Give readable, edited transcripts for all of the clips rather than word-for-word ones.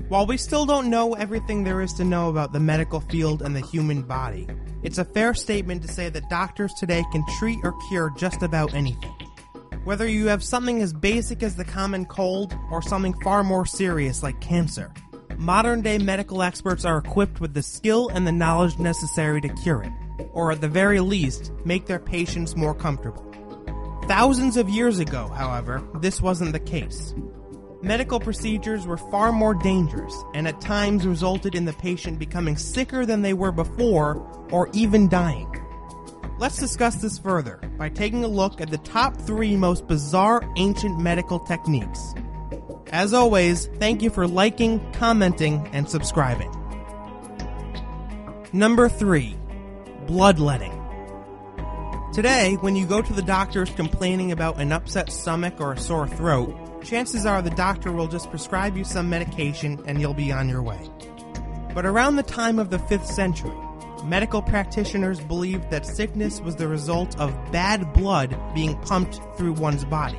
While we still don't know everything there is to know about the medical field and the human body, it's a fair statement to say that doctors today can treat or cure just about anything. Whether you have something as basic as the common cold or something far more serious like cancer, modern-day medical experts are equipped with the skill and the knowledge necessary to cure it, or at the very least, make their patients more comfortable. Thousands of years ago, however, this wasn't the case. Medical procedures were far more dangerous and at times resulted in the patient becoming sicker than they were before or even dying. Let's discuss this further by taking a look at the top 3 most bizarre ancient medical techniques. As always, thank you for liking, commenting, and subscribing. Number 3. Bloodletting. Today, when you go to the doctors complaining about an upset stomach or a sore throat, chances are the doctor will just prescribe you some medication and you'll be on your way. But around the time of the 5th century, medical practitioners believed that sickness was the result of bad blood being pumped through one's body.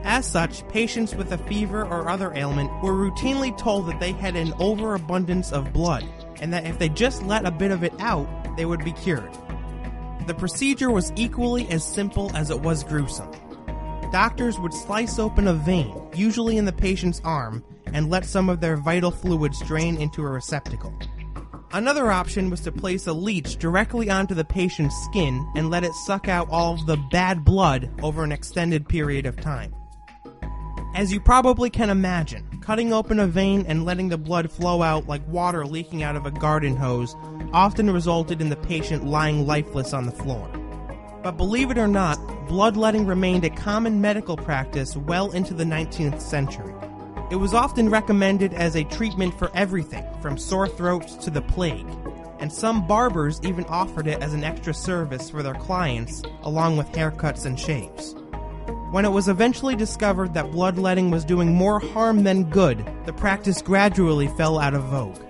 As such, patients with a fever or other ailment were routinely told that they had an overabundance of blood, and that if they just let a bit of it out, they would be cured. The procedure was equally as simple as it was gruesome. Doctors would slice open a vein, usually in the patient's arm, and let some of their vital fluids drain into a receptacle. Another option was to place a leech directly onto the patient's skin and let it suck out all of the bad blood over an extended period of time. As you probably can imagine, cutting open a vein and letting the blood flow out like water leaking out of a garden hose often resulted in the patient lying lifeless on the floor. But believe it or not, bloodletting remained a common medical practice well into the 19th century. It was often recommended as a treatment for everything, from sore throats to the plague, and some barbers even offered it as an extra service for their clients, along with haircuts and shaves. When it was eventually discovered that bloodletting was doing more harm than good, the practice gradually fell out of vogue.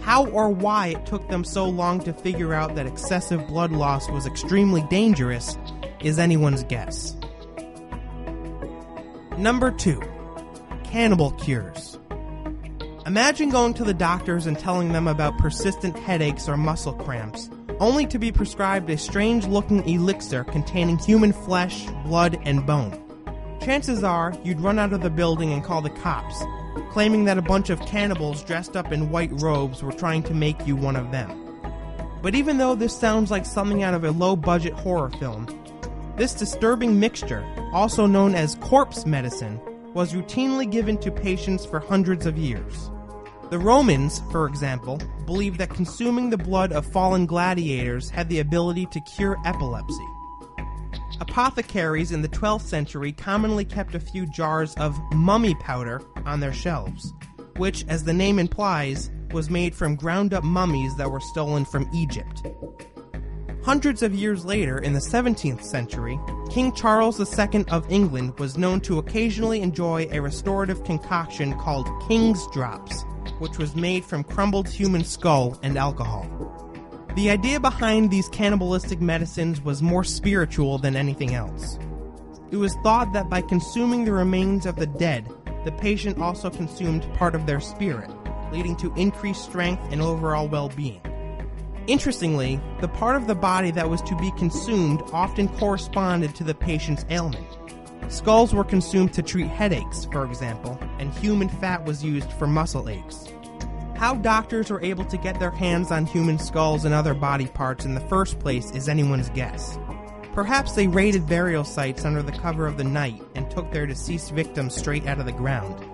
How or why it took them so long to figure out that excessive blood loss was extremely dangerous is anyone's guess. Number 2. Cannibal cures. Imagine going to the doctors and telling them about persistent headaches or muscle cramps, only to be prescribed a strange-looking elixir containing human flesh, blood, and bone. Chances are you'd run out of the building and call the cops, claiming that a bunch of cannibals dressed up in white robes were trying to make you one of them. But even though this sounds like something out of a low-budget horror film, this disturbing mixture, also known as corpse medicine, was routinely given to patients for hundreds of years. The Romans, for example, believed that consuming the blood of fallen gladiators had the ability to cure epilepsy. Apothecaries in the 12th century commonly kept a few jars of mummy powder on their shelves, which, as the name implies, was made from ground-up mummies that were stolen from Egypt. Hundreds of years later, in the 17th century, King Charles II of England was known to occasionally enjoy a restorative concoction called King's Drops, which was made from crumbled human skull and alcohol. The idea behind these cannibalistic medicines was more spiritual than anything else. It was thought that by consuming the remains of the dead, the patient also consumed part of their spirit, leading to increased strength and overall well-being. Interestingly, the part of the body that was to be consumed often corresponded to the patient's ailment. Skulls were consumed to treat headaches, for example, and human fat was used for muscle aches. How doctors were able to get their hands on human skulls and other body parts in the first place is anyone's guess. Perhaps they raided burial sites under the cover of the night and took their deceased victims straight out of the ground.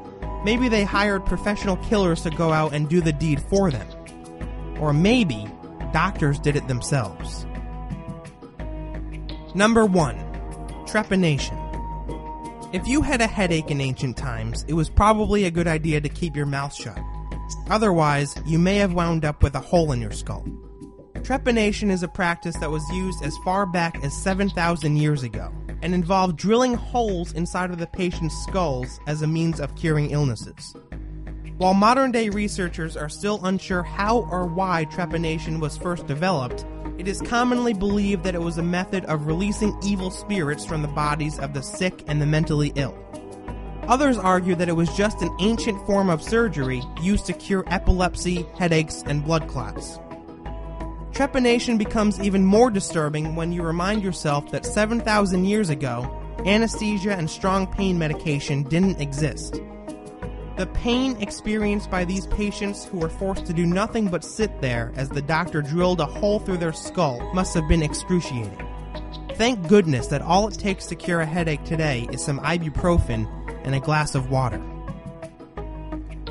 Maybe they hired professional killers to go out and do the deed for them. Or maybe doctors did it themselves. Number 1. Trepanation. If you had a headache in ancient times, it was probably a good idea to keep your mouth shut. Otherwise, you may have wound up with a hole in your skull. Trepanation is a practice that was used as far back as 7,000 years ago, and involved drilling holes inside of the patient's skulls as a means of curing illnesses. While modern-day researchers are still unsure how or why trepanation was first developed, it is commonly believed that it was a method of releasing evil spirits from the bodies of the sick and the mentally ill. Others argue that it was just an ancient form of surgery used to cure epilepsy, headaches, and blood clots. Trepanation becomes even more disturbing when you remind yourself that 7,000 years ago, anesthesia and strong pain medication didn't exist. The pain experienced by these patients who were forced to do nothing but sit there as the doctor drilled a hole through their skull must have been excruciating. Thank goodness that all it takes to cure a headache today is some ibuprofen and a glass of water.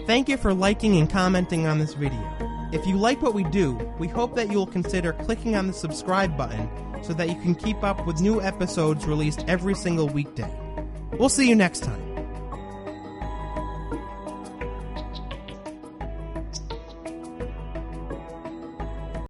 Thank you for liking and commenting on this video. If you like what we do, we hope that you will consider clicking on the subscribe button so that you can keep up with new episodes released every single weekday. We'll see you next time.